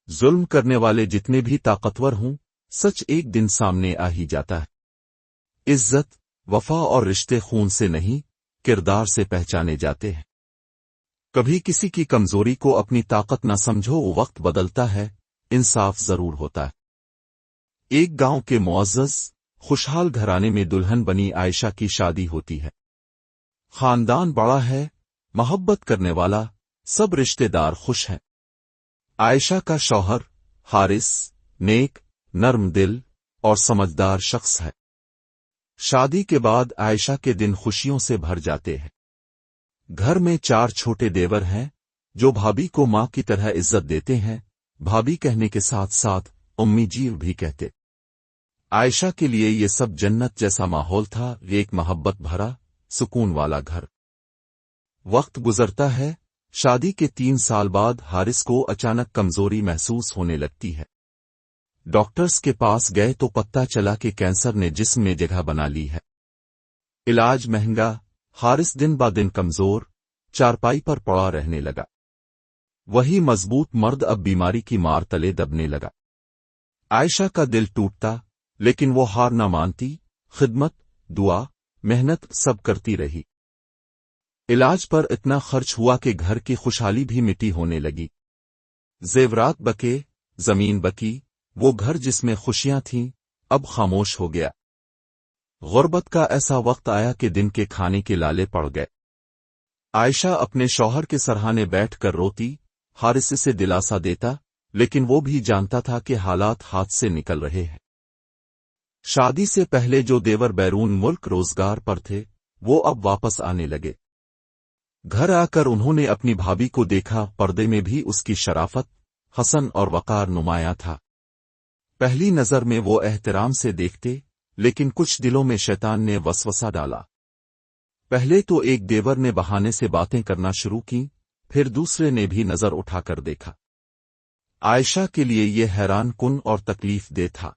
ظلم کرنے والے جتنے بھی طاقتور ہوں، سچ ایک دن سامنے آ ہی جاتا ہے۔ عزت، وفا اور رشتے خون سے نہیں، کردار سے پہچانے جاتے ہیں۔ کبھی کسی کی کمزوری کو اپنی طاقت نہ سمجھو، وقت بدلتا ہے، انصاف ضرور ہوتا ہے۔ ایک گاؤں کے معزز، خوشحال گھرانے میں دلہن بنی عائشہ کی شادی ہوتی ہے۔ خاندان بڑا ہے، محبت کرنے والا، سب رشتے دار خوش ہیں۔ عائشہ کا شوہر حارث نیک، نرم دل اور سمجھدار شخص ہے۔ شادی کے بعد عائشہ کے دن خوشیوں سے بھر جاتے ہیں۔ گھر میں 4 چھوٹے دیور ہیں جو بھابھی کو ماں کی طرح عزت دیتے ہیں، بھابھی کہنے کے ساتھ ساتھ امی جی بھی کہتے۔ عائشہ کے لیے یہ سب جنت جیسا ماحول تھا، ایک محبت بھرا، سکون والا گھر۔ وقت گزرتا ہے، شادی کے 3 سال بعد حارث کو اچانک کمزوری محسوس ہونے لگتی ہے۔ ڈاکٹرز کے پاس گئے تو پتہ چلا کہ کینسر نے جسم میں جگہ بنا لی ہے۔ علاج مہنگا، حارث دن با دن کمزور، چارپائی پر پڑا رہنے لگا۔ وہی مضبوط مرد اب بیماری کی مار تلے دبنے لگا۔ عائشہ کا دل ٹوٹتا، لیکن وہ ہار نہ مانتی، خدمت، دعا، محنت سب کرتی رہی۔ علاج پر اتنا خرچ ہوا کہ گھر کی خوشحالی بھی مٹی ہونے لگی۔ زیورات بکے، زمین بکی، وہ گھر جس میں خوشیاں تھیں اب خاموش ہو گیا۔ غربت کا ایسا وقت آیا کہ دن کے کھانے کے لالے پڑ گئے۔ عائشہ اپنے شوہر کے سرہانے بیٹھ کر روتی، حارث سے دلاسا دیتا، لیکن وہ بھی جانتا تھا کہ حالات ہاتھ سے نکل رہے ہیں۔ شادی سے پہلے جو دیور بیرون ملک روزگار پر تھے، وہ اب واپس آنے لگے۔ گھر آ کر انہوں نے اپنی بھابھی کو دیکھا، پردے میں بھی اس کی شرافت، حسن اور وقار نمایاں تھا۔ پہلی نظر میں وہ احترام سے دیکھتے، لیکن کچھ دلوں میں شیطان نے وسوسہ ڈالا۔ پہلے تو ایک دیور نے بہانے سے باتیں کرنا شروع کی، پھر دوسرے نے بھی نظر اٹھا کر دیکھا۔ عائشہ کے لیے یہ حیران کن اور تکلیف دہ تھا۔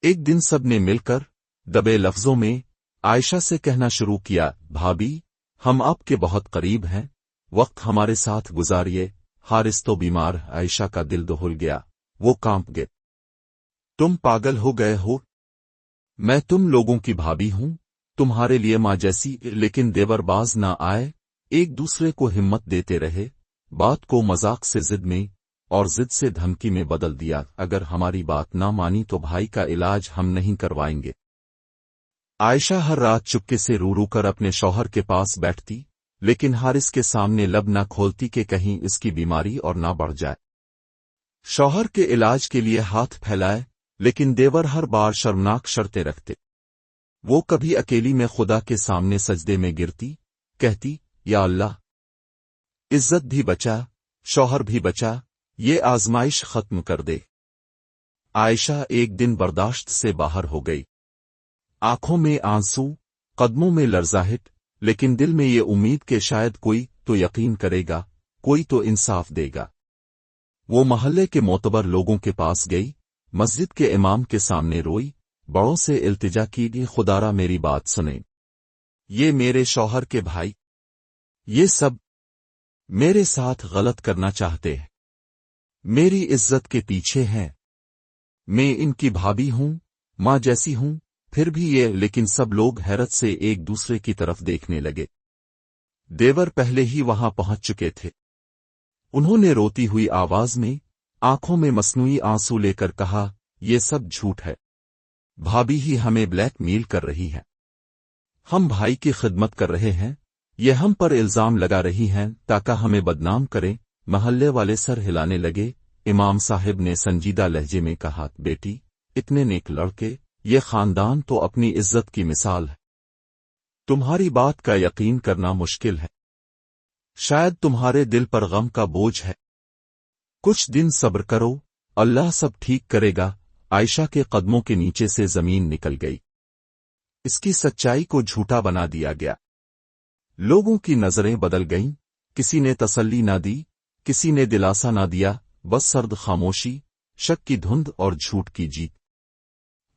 ایک دن سب نے مل کر دبے لفظوں میں عائشہ سے کہنا شروع کیا، بھابھی، ہم آپ کے بہت قریب ہیں، وقت ہمارے ساتھ گزاریے۔ حارث تو بیمار، عائشہ کا دل دہل گیا، وہ کانپ گئے۔ تم پاگل ہو گئے ہو؟ میں تم لوگوں کی بھابھی ہوں، تمہارے لیے ماں جیسی، لیکن دیور باز نہ آئے، ایک دوسرے کو ہمت دیتے رہے، بات کو مذاق سے ضد میں اور ضد سے دھمکی میں بدل دیا، اگر ہماری بات نہ مانی تو بھائی کا علاج ہم نہیں کروائیں گے۔ عائشہ ہر رات چپکے سے رو رو کر اپنے شوہر کے پاس بیٹھتی، لیکن حارث کے سامنے لب نہ کھولتی کہ کہیں اس کی بیماری اور نہ بڑھ جائے۔ شوہر کے علاج کے لیے ہاتھ پھیلائے، لیکن دیور ہر بار شرمناک شرطیں رکھتے۔ وہ کبھی اکیلی میں خدا کے سامنے سجدے میں گرتی، کہتی، یا اللہ، عزت بھی بچا، شوہر بھی بچا، یہ آزمائش ختم کر دے۔ عائشہ ایک دن برداشت سے باہر ہو گئی۔ آنکھوں میں آنسو، قدموں میں لرزاہٹ، لیکن دل میں یہ امید کہ شاید کوئی تو یقین کرے گا، کوئی تو انصاف دے گا۔ وہ محلے کے معتبر لوگوں کے پاس گئی، مسجد کے امام کے سامنے روئی، بڑوں سے التجا کی کہ خدارا میری بات سنیں، یہ میرے شوہر کے بھائی، یہ سب میرے ساتھ غلط کرنا چاہتے ہیں، میری عزت کے پیچھے ہیں، میں ان کی بھابھی ہوں، ماں جیسی ہوں، پھر بھی یہ، لیکن سب لوگ حیرت سے ایک دوسرے کی طرف دیکھنے لگے۔ دیور پہلے ہی وہاں پہنچ چکے تھے۔ انہوں نے روتی ہوئی آواز میں، آنکھوں میں مصنوعی آنسو لے کر کہا، یہ سب جھوٹ ہے، بھابھی ہی ہمیں بلیک میل کر رہی ہے، ہم بھائی کی خدمت کر رہے ہیں، یہ ہم پر الزام لگا رہی ہیں تاکہ ہمیں بدنام کریں۔ محلے والے سر ہلانے لگے۔ امام صاحب نے سنجیدہ لہجے میں کہا، بیٹی، اتنے نیک لڑکے، یہ خاندان تو اپنی عزت کی مثال ہے، تمہاری بات کا یقین کرنا مشکل ہے، شاید تمہارے دل پر غم کا بوجھ ہے، کچھ دن صبر کرو، اللہ سب ٹھیک کرے گا۔ عائشہ کے قدموں کے نیچے سے زمین نکل گئی۔ اس کی سچائی کو جھوٹا بنا دیا گیا۔ لوگوں کی نظریں بدل گئیں، کسی نے تسلی نہ دی، کسی نے دلاسا نہ دیا، بس سرد خاموشی، شک کی دھند اور جھوٹ کی جیت۔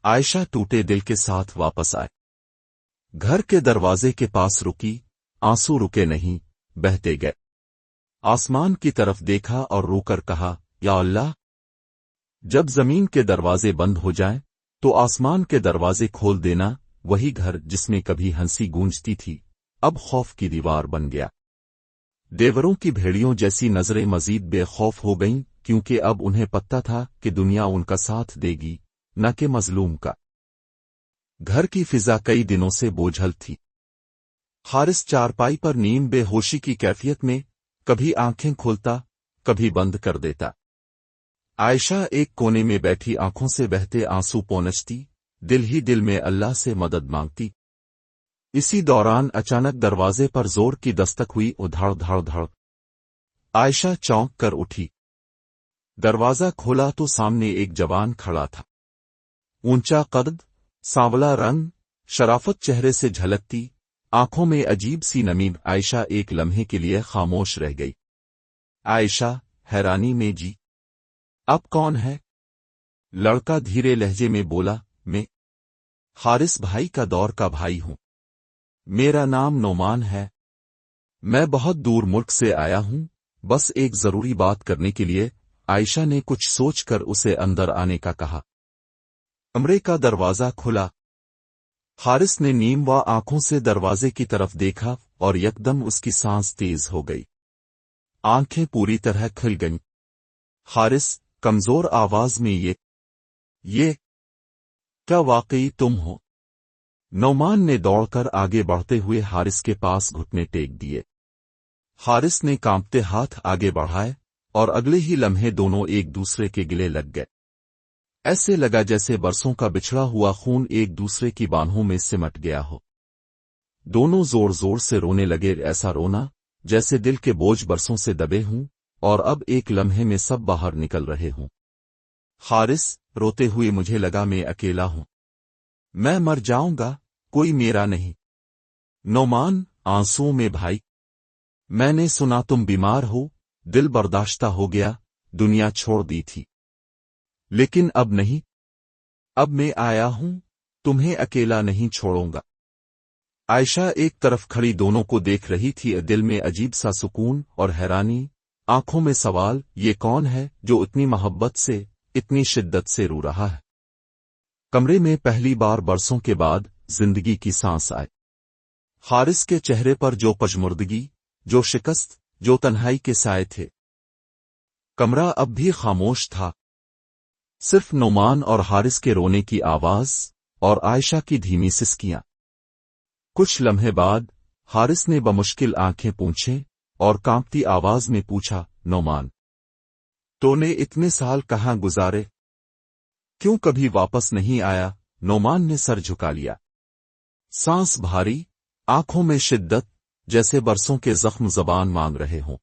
عائشہ ٹوٹے دل کے ساتھ واپس آئے، گھر کے دروازے کے پاس رکی، آنسو رکے نہیں، بہتے گئے۔ آسمان کی طرف دیکھا اور رو کر کہا، یا اللہ، جب زمین کے دروازے بند ہو جائیں تو آسمان کے دروازے کھول دینا۔ وہی گھر جس میں کبھی ہنسی گونجتی تھی اب خوف کی دیوار بن گیا۔ دیوروں کی بھیڑیوں جیسی نظریں مزید بے خوف ہو گئیں، کیونکہ اب انہیں پتہ تھا کہ دنیا ان کا ساتھ دے گی، نہ کہ مظلوم کا۔ گھر کی فضا کئی دنوں سے بوجھل تھی۔ حارث چارپائی پر نیم بے ہوشی کی کیفیت میں کبھی آنکھیں کھولتا، کبھی بند کر دیتا۔ عائشہ ایک کونے میں بیٹھی آنکھوں سے بہتے آنسو پونچھتی، دل ہی دل میں اللہ سے مدد مانگتی۔ اسی دوران اچانک دروازے پر زور کی دستک ہوئی، دھڑ دھڑ دھڑ۔ عائشہ چونک کر اٹھی، دروازہ کھولا تو سامنے ایک جوان کھڑا تھا۔ اونچا قد، سانولا رنگ، شرافت چہرے سے جھلکتی، آنکھوں میں عجیب سی نمی۔ عائشہ ایک لمحے کے لیے خاموش رہ گئی۔ عائشہ حیرانی میں جی اب کون ہے؟ لڑکا دھیرے لہجے میں بولا، میں حارث بھائی کا دور کا بھائی ہوں۔ میرا نام نعمان ہے۔ میں بہت دور ملک سے آیا ہوں، بس ایک ضروری بات کرنے کے لیے۔ عائشہ نے کچھ سوچ کر اسے اندر آنے کا کہا۔ کمرے کا دروازہ کھلا۔ حارث نے نیم و آنکھوں سے دروازے کی طرف دیکھا اور یکدم اس کی سانس تیز ہو گئی، آنکھیں پوری طرح کھل گئیں۔ حارث کمزور آواز میں یہ کیا واقعی تم ہو؟ نعمان نے دوڑ کر آگے بڑھتے ہوئے حارث کے پاس گھٹنے ٹیک دیے۔ حارث نے کانپتے ہاتھ آگے بڑھائے اور اگلے ہی لمحے دونوں ایک دوسرے کے گلے لگ گئے۔ ایسے لگا جیسے برسوں کا بچھڑا ہوا خون ایک دوسرے کی بانہوں میں سمٹ گیا ہو۔ دونوں زور زور سے رونے لگے، ایسا رونا جیسے دل کے بوجھ برسوں سے دبے ہوں اور اب ایک لمحے میں سب باہر نکل رہے ہوں۔ حارث روتے ہوئے، مجھے لگا میں اکیلا ہوں، میں مر جاؤں گا، کوئی میرا نہیں۔ نعمان آنسوؤں میں، بھائی میں نے سنا تم بیمار ہو، دل برداشتہ ہو گیا، دنیا چھوڑ دی تھی، لیکن اب نہیں، اب میں آیا ہوں، تمہیں اکیلا نہیں چھوڑوں گا۔ عائشہ ایک طرف کھڑی دونوں کو دیکھ رہی تھی، دل میں عجیب سا سکون اور حیرانی، آنکھوں میں سوال، یہ کون ہے جو اتنی محبت سے، اتنی شدت سے رو رہا ہے؟ کمرے میں پہلی بار برسوں کے بعد زندگی کی سانس آئی۔ حارث کے چہرے پر جو پژمردگی، جو شکست، جو تنہائی کے سائے تھے۔ کمرہ اب بھی خاموش تھا، صرف نعمان اور حارث کے رونے کی آواز اور عائشہ کی دھیمی سسکیاں۔ کچھ لمحے بعد حارث نے بمشکل آنکھیں پونچھیں اور کانپتی آواز میں پوچھا، نعمان تو نے اتنے سال کہاں گزارے؟ کیوں کبھی واپس نہیں آیا؟ نعمان نے سر جھکا لیا، سانس بھاری، آنکھوں میں شدت، جیسے برسوں کے زخم زبان مانگ رہے ہوں۔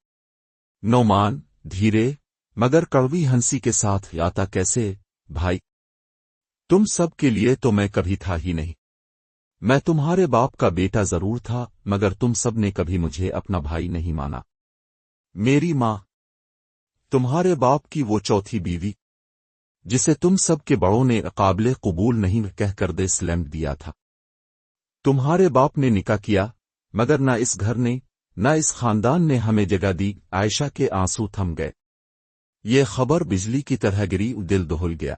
نعمان دھیرے مگر کڑوی ہنسی کے ساتھ، آتا کیسے بھائی؟ تم سب کے لیے تو میں کبھی تھا ہی نہیں۔ میں تمہارے باپ کا بیٹا ضرور تھا، مگر تم سب نے کبھی مجھے اپنا بھائی نہیں مانا۔ میری ماں، تمہارے باپ کی وہ چوتھی بیوی، جسے تم سب کے بڑوں نے قابل قبول نہیں کہہ کر دے سلام دیا تھا۔ تمہارے باپ نے نکاح کیا، مگر نہ اس گھر نے، نہ اس خاندان نے ہمیں جگہ دی۔ عائشہ کے آنسو تھم گئے، یہ خبر بجلی کی طرح گری، دل دہل گیا۔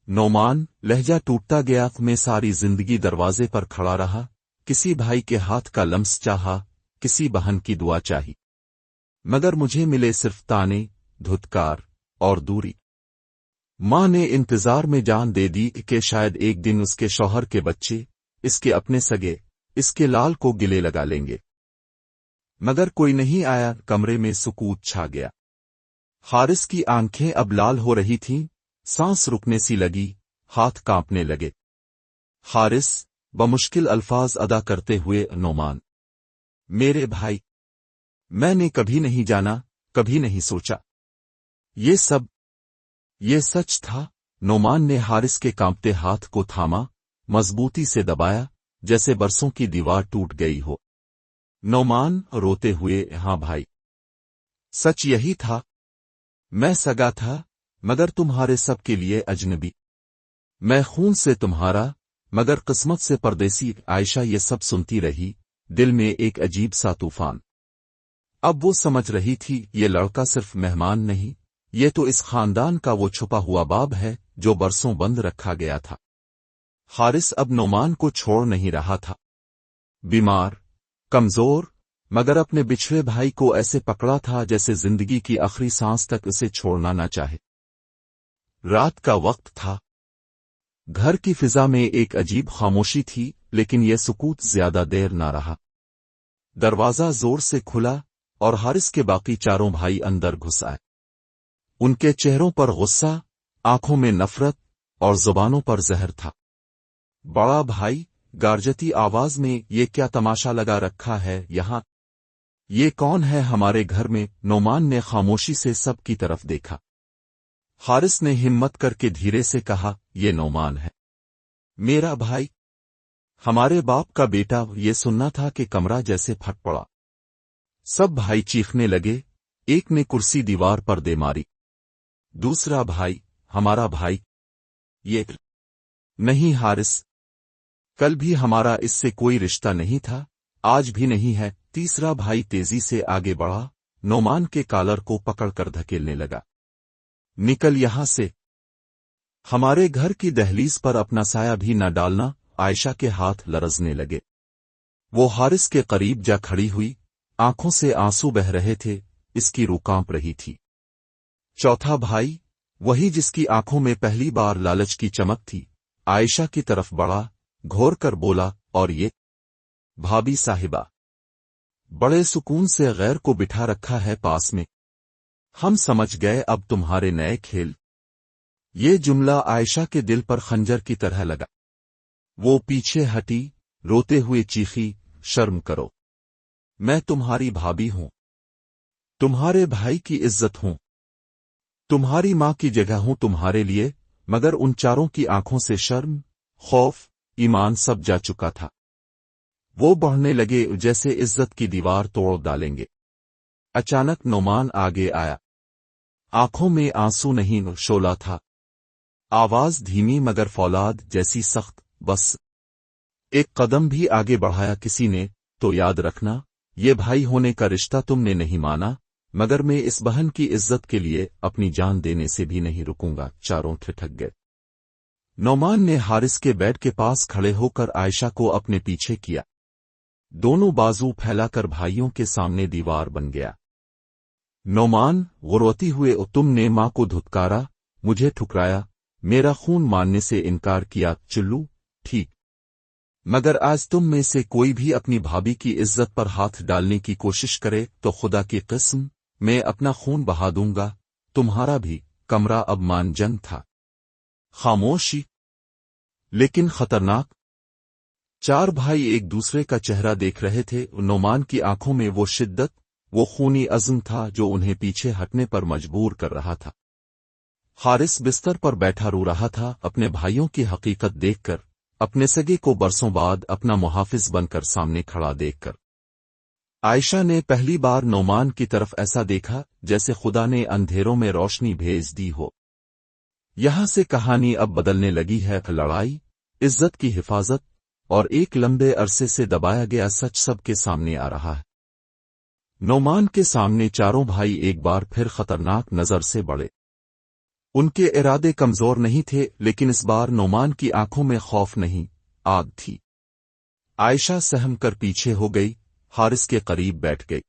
نعمان لہجہ ٹوٹتا گیا، میں ساری زندگی دروازے پر کھڑا رہا، کسی بھائی کے ہاتھ کا لمس چاہا، کسی بہن کی دعا چاہی، مگر مجھے ملے صرف تانے، دھتکار اور دوری۔ ماں نے انتظار میں جان دے دی کہ شاید ایک دن اس کے شوہر کے بچے، اس کے اپنے سگے، اس کے لال کو گلے لگا لیں گے، مگر کوئی نہیں آیا۔ کمرے میں سکوت چھا گیا۔ حارث کی آنکھیں اب لال ہو رہی تھیں، سانس رکنے سی لگی، ہاتھ کانپنے لگے۔ حارث بمشکل الفاظ ادا کرتے ہوئے، نعمان میرے بھائی، میں نے کبھی نہیں جانا، کبھی نہیں سوچا یہ سچ تھا۔ نعمان نے حارث کے کانپتے ہاتھ کو تھاما، مضبوطی سے دبایا، جیسے برسوں کی دیوار ٹوٹ گئی ہو۔ نعمان روتے ہوئے، ہاں بھائی، سچ یہی تھا، میں سگا تھا، مگر تمہارے سب کے لیے اجنبی، میں خون سے تمہارا، مگر قسمت سے پردیسی۔ عائشہ یہ سب سنتی رہی، دل میں ایک عجیب سا طوفان۔ اب وہ سمجھ رہی تھی، یہ لڑکا صرف مہمان نہیں، یہ تو اس خاندان کا وہ چھپا ہوا باب ہے جو برسوں بند رکھا گیا تھا۔ حارث اب نعمان کو چھوڑ نہیں رہا تھا۔ بیمار، کمزور، مگر اپنے بچھڑے بھائی کو ایسے پکڑا تھا جیسے زندگی کی آخری سانس تک اسے چھوڑنا نہ چاہے۔ رات کا وقت تھا۔ گھر کی فضا میں ایک عجیب خاموشی تھی، لیکن یہ سکوت زیادہ دیر نہ رہا۔ دروازہ زور سے کھلا اور حارث کے باقی چاروں بھائی اندر گھس آئے۔ ان کے چہروں پر غصہ، آنکھوں میں نفرت اور زبانوں پر زہر تھا۔ بڑا بھائی گارجتی آواز میں، یہ کیا تماشا لگا رکھا ہے یہاں؟ یہ کون ہے ہمارے گھر میں؟ نعمان نے خاموشی سے سب کی طرف دیکھا۔ حارث نے ہمت کر کے دھیرے سے کہا، یہ نعمان ہے، میرا بھائی، ہمارے باپ کا بیٹا۔ یہ سننا تھا کہ کمرہ جیسے پھٹ پڑا۔ سب بھائی چیخنے لگے۔ ایک نے کرسی دیوار پر دے ماری۔ دوسرا بھائی، ہمارا بھائی یہ نہیں حارث، کل بھی ہمارا اس سے کوئی رشتہ نہیں تھا، آج بھی نہیں ہے۔ تیسرا بھائی تیزی سے آگے بڑھا، نعمان کے کالر کو پکڑ کر دھکیلنے لگا۔ نکل یہاں سے، ہمارے گھر کی دہلیز پر اپنا سایہ بھی نہ ڈالنا۔ عائشہ کے ہاتھ لرزنے لگے۔ وہ حارث کے قریب جا کھڑی ہوئی، آنکھوں سے آنسو بہہ رہے تھے، اس کی روح کانپ رہی تھی۔ چوتھا بھائی، وہی جس کی آنکھوں میں پہلی بار لالچ کی چمک تھی، عائشہ کی طرف بڑھا، گھور کر بولا، اور یہ؟ بھابی صاحبہ، بڑے سکون سے غیر کو بٹھا رکھا ہے پاس میں، ہم سمجھ گئے اب تمہارے نئے کھیل۔ یہ جملہ عائشہ کے دل پر خنجر کی طرح لگا۔ وہ پیچھے ہٹی، روتے ہوئے چیخی، شرم کرو، میں تمہاری بھابی ہوں، تمہارے بھائی کی عزت ہوں، تمہاری ماں کی جگہ ہوں تمہارے لیے۔ مگر ان چاروں کی آنکھوں سے شرم، خوف، ایمان سب جا چکا تھا۔ وہ بڑھنے لگے جیسے عزت کی دیوار توڑ ڈالیں گے۔ اچانک نعمان آگے آیا۔ آنکھوں میں آنسو نہیں، شعلہ تھا۔ آواز دھیمی مگر فولاد جیسی سخت، بس ایک قدم بھی آگے بڑھایا کسی نے تو یاد رکھنا، یہ بھائی ہونے کا رشتہ تم نے نہیں مانا، مگر میں اس بہن کی عزت کے لیے اپنی جان دینے سے بھی نہیں رکوں گا۔ چاروں ٹھٹک گئے۔ نعمان نے حارث کے بیڈ کے پاس کھڑے ہو کر عائشہ کو اپنے پیچھے کیا۔ دونوں بازو پھیلا کر بھائیوں کے سامنے دیوار بن گیا۔ نعمان غروتی ہوئے، تم نے ماں کو دھتکارا، مجھے ٹھکرایا، میرا خون ماننے سے انکار کیا۔ چلو ٹھیک، مگر آج تم میں سے کوئی بھی اپنی بھابی کی عزت پر ہاتھ ڈالنے کی کوشش کرے تو خدا کی قسم میں اپنا خون بہا دوں گا، تمہارا بھی۔ کمرہ اب مان جنگ تھا۔ خاموشی لیکن خطرناک۔ چار بھائی ایک دوسرے کا چہرہ دیکھ رہے تھے۔ نعمان کی آنکھوں میں وہ شدت، وہ خونی عزم تھا جو انہیں پیچھے ہٹنے پر مجبور کر رہا تھا۔ حارث بستر پر بیٹھا رو رہا تھا، اپنے بھائیوں کی حقیقت دیکھ کر، اپنے سگے کو برسوں بعد اپنا محافظ بن کر سامنے کھڑا دیکھ کر۔ عائشہ نے پہلی بار نعمان کی طرف ایسا دیکھا جیسے خدا نے اندھیروں میں روشنی بھیج دی ہو۔ یہاں سے کہانی اب بدلنے لگی ہے۔ لڑائی، عزت کی حفاظت اور ایک لمبے عرصے سے دبایا گیا سچ سب کے سامنے آ رہا ہے۔ نعمان کے سامنے چاروں بھائی ایک بار پھر خطرناک نظر سے بڑے۔ ان کے ارادے کمزور نہیں تھے، لیکن اس بار نعمان کی آنکھوں میں خوف نہیں، آگ تھی۔ عائشہ سہم کر پیچھے ہو گئی، حارث کے قریب بیٹھ گئی۔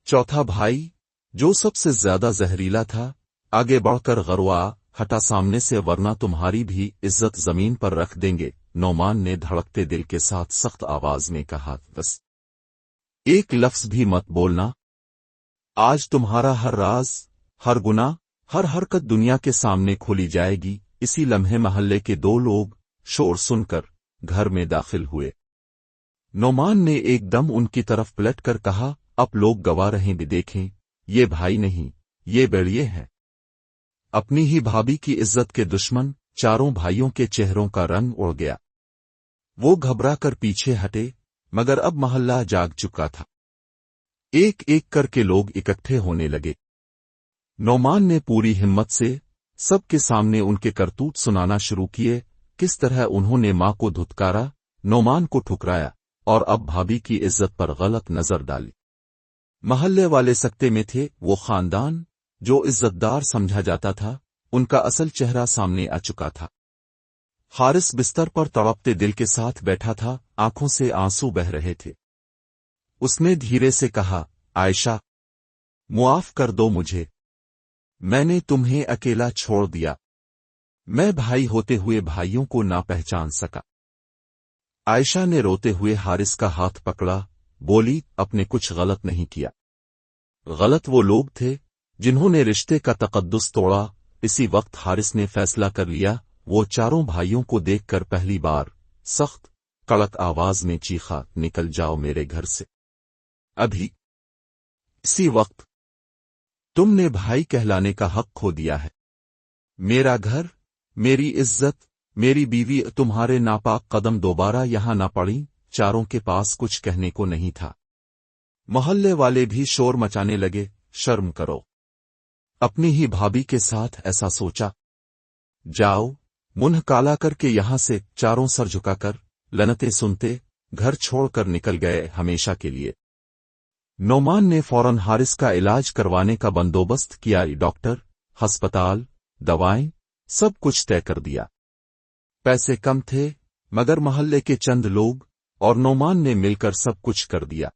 چوتھا بھائی، جو سب سے زیادہ زہریلا تھا، آگے بڑھ کر غروا، ہٹا سامنے سے ورنہ تمہاری بھی عزت زمین پر رکھ دیں گے۔ نعمان نے دھڑکتے دل کے ساتھ سخت آواز میں کہا، بس ایک لفظ بھی مت بولنا، آج تمہارا ہر راز، ہر گناہ، ہر حرکت دنیا کے سامنے کھولی جائے گی۔ اسی لمحے محلے کے دو لوگ شور سن کر گھر میں داخل ہوئے۔ نعمان نے ایک دم ان کی طرف پلٹ کر کہا، اب لوگ گواہ رہیں بھی دیکھیں، یہ بھائی نہیں، یہ بیڑیے ہیں۔ اپنی ہی بھابی کی عزت کے دشمن۔ چاروں بھائیوں کے چہروں کا رنگ اڑ گیا۔ وہ گھبرا کر پیچھے ہٹے، مگر اب محلہ جاگ چکا تھا۔ ایک ایک کر کے لوگ اکٹھے ہونے لگے۔ نعمان نے پوری ہمت سے سب کے سامنے ان کے کرتوت سنانا شروع کیے، کس طرح انہوں نے ماں کو دھتکارا، نعمان کو ٹھکرایا اور اب بھابی کی عزت پر غلط نظر ڈالی۔ محلے والے سکتے میں تھے، وہ خاندان جو عزتدار سمجھا جاتا تھا، ان کا اصل چہرہ سامنے آ چکا تھا۔ حارث بستر پر تڑپتے دل کے ساتھ بیٹھا تھا، آنکھوں سے آنسو بہہ رہے تھے۔ اس نے دھیرے سے کہا، عائشہ، معاف کر دو مجھے، میں نے تمہیں اکیلا چھوڑ دیا، میں بھائی ہوتے ہوئے بھائیوں کو نہ پہچان سکا۔ عائشہ نے روتے ہوئے حارث کا ہاتھ پکڑا، بولی، اپنے کچھ غلط نہیں کیا۔ غلط وہ لوگ تھے جنہوں نے رشتے کا تقدس توڑا۔ اسی وقت حارث نے فیصلہ کر لیا۔ وہ چاروں بھائیوں کو دیکھ کر پہلی بار سخت کڑک آواز میں چیخا، نکل جاؤ میرے گھر سے ابھی، اسی وقت تم نے بھائی کہلانے کا حق کھو دیا ہے۔ میرا گھر، میری عزت، میری بیوی، تمہارے ناپاک قدم دوبارہ یہاں نہ پڑیں۔ چاروں کے پاس کچھ کہنے کو نہیں تھا۔ محلے والے بھی شور مچانے لگے، شرم کرو، اپنی ہی بھابھی کے ساتھ ایسا سوچا، جاؤ منہ کالا کر کے یہاں سے۔ چاروں سر جھکا کر لعنتیں سنتے گھر چھوڑ کر نکل گئے ہمیشہ کے لیے۔ نعمان نے فوراً حارث کا علاج کروانے کا بندوبست کیا، ڈاکٹر، ہسپتال، دوائیں، سب کچھ طے کر دیا۔ پیسے کم تھے مگر محلے کے چند لوگ اور نعمان نے مل کر سب کچھ کر دیا۔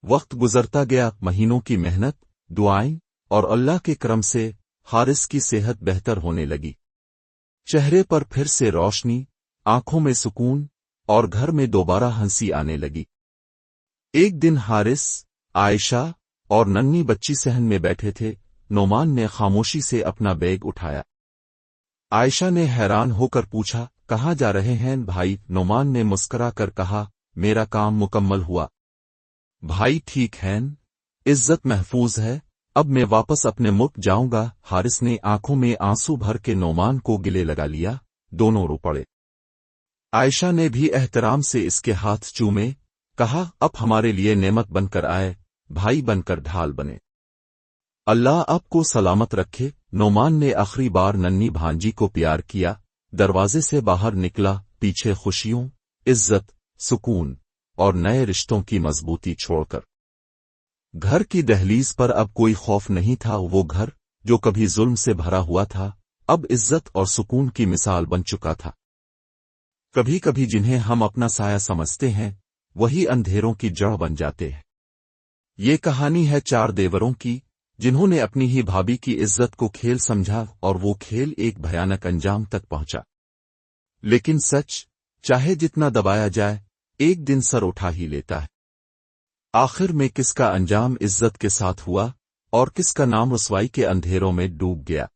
وقت گزرتا گیا، مہینوں کی محنت، دعائیں اور اللہ کے کرم سے حارث کی صحت بہتر ہونے لگی۔ چہرے پر پھر سے روشنی، آنکھوں میں سکون اور گھر میں دوبارہ ہنسی آنے لگی۔ ایک دن حارث، عائشہ اور ننھی بچی صحن میں بیٹھے تھے۔ نعمان نے خاموشی سے اپنا بیگ اٹھایا۔ عائشہ نے حیران ہو کر پوچھا، کہاں جا رہے ہیں بھائی؟ نعمان نے مسکرا کر کہا، میرا کام مکمل ہوا، بھائی ٹھیک ہیں، عزت محفوظ ہے، اب میں واپس اپنے ملک جاؤں گا۔ حارث نے آنکھوں میں آنسو بھر کے نعمان کو گلے لگا لیا، دونوں رو پڑے۔ عائشہ نے بھی احترام سے اس کے ہاتھ چومے، کہا، اب ہمارے لیے نعمت بن کر آئے، بھائی بن کر ڈھال بنے، اللہ آپ کو سلامت رکھے۔ نعمان نے آخری بار ننھی بھانجی کو پیار کیا، دروازے سے باہر نکلا، پیچھے خوشیوں، عزت، سکون اور نئے رشتوں کی مضبوطی چھوڑ کر۔ گھر کی دہلیز پر اب کوئی خوف نہیں تھا۔ وہ گھر جو کبھی ظلم سے بھرا ہوا تھا، اب عزت اور سکون کی مثال بن چکا تھا۔ کبھی کبھی جنہیں ہم اپنا سایہ سمجھتے ہیں، وہی اندھیروں کی جڑ بن جاتے ہیں۔ یہ کہانی ہے چار دیوروں کی، جنہوں نے اپنی ہی بھابھی کی عزت کو کھیل سمجھا اور وہ کھیل ایک بھیانک انجام تک پہنچا۔ لیکن سچ، چاہے جتنا دبایا جائے، ایک دن سر اٹھا ہی لیتا ہے۔ آخر میں کس کا انجام عزت کے ساتھ ہوا اور کس کا نام رسوائی کے اندھیروں میں ڈوب گیا؟